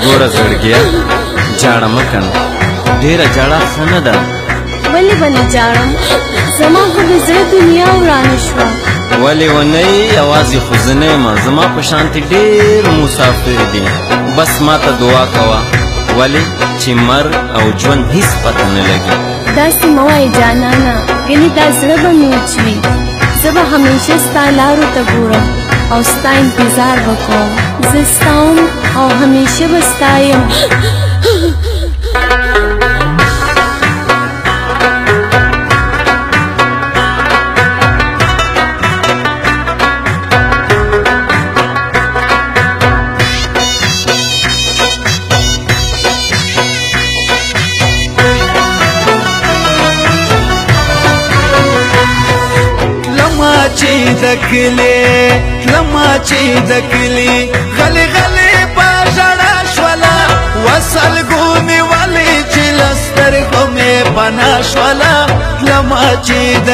ګوره زړګیه جاړه مه کنه ډېره جاړه ښه نه ده. ولې به نه جاړم؟ زما خو د زړه دنیا ورانه شوه. ولې ونه یې یوازې خو زه نه یم زما په شانتې ډېر مسافر دي. بس ما ته دعا کوه ولې چې مرګ او ژوند هیڅ پته نه لګي. داسې مه وایې جانانه ګنې دا زړه به مې وچوي. زه به همیشه ستا لارو ته ګورم او ستا انتظار به کوم. زه ستا وم او همیشه به ستا یم. لما چې د کلي غلي غلي په ژړا شوله وصل ګونې ولې چې له سترګو مې پناه شوله. لما چې د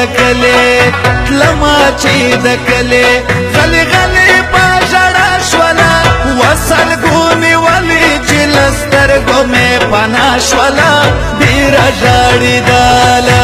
کلي غلي غلي په ژړا شوله وصل ګونې ولې چې له سترګو مې پناه شوله. ډېره ژړېدله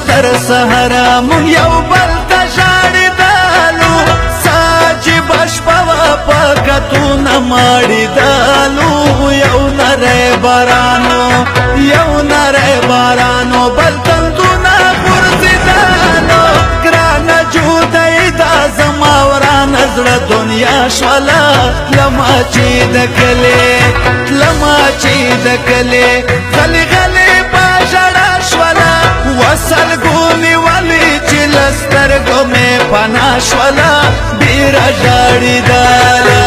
تر سهره مون یو بل ته ژاړېدلو ساجي بشپه وه په کتونه ماړېدلو. یو نری بارانو بل تندونه غورځېدلو. ګرانه جودۍ دا زما ورانه زړه دنیا شوله. لما چې د کلي غلي غلي په ژړا شوله وصل ګونې ولې چې له سترګو مې پناه شوله. ډېره ژړېدله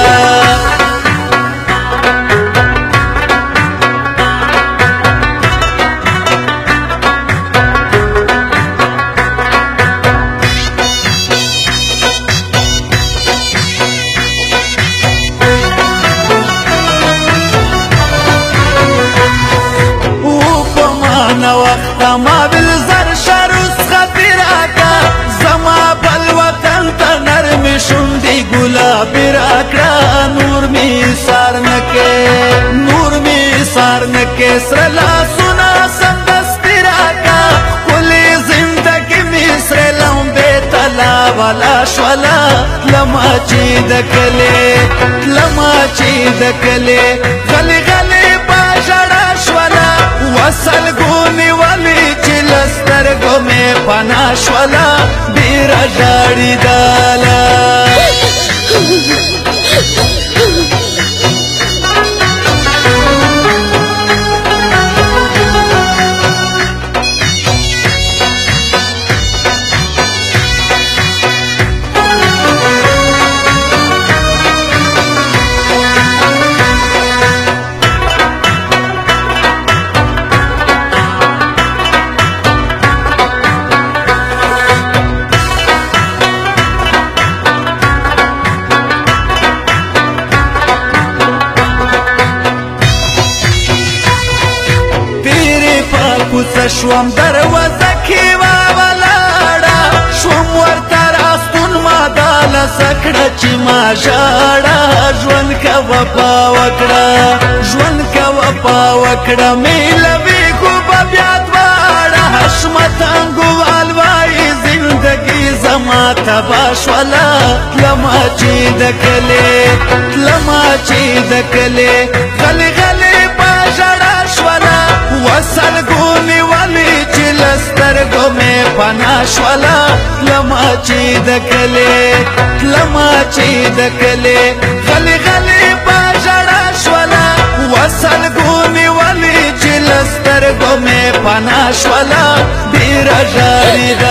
ما بالزر شروس خطیراکا زما بل وطن تا نرمی شندی گلابی راکڑا. نور می سار نکے سرلا سنا سندستی راکا کلی زندگی می سرلم بیتلا والا شولا. لما چی دکلے غلی غلی با جڑا شولا وصل گونی ولی چی لسترگو میں پناہ شولا. ډېره ژړېدله شوم دروازه کې ولاړه شوم ورته راستون ما داله سکړه چې ما ژاړه. ژوند که وفا وکړه میلوي خو به بیا دواړه. حشمت انګوال وایي زندګي زما تباه شوله. لما چې د کلي غلي غلي په ژړا شوله وصل ګونې ولې چې له سترګو مې پناه شوله. لما چې د کلي غلي غلي په ژړا شوله وصل ګونې ولې چې له سترګو مې پناه شوله. ډېره ژړېدله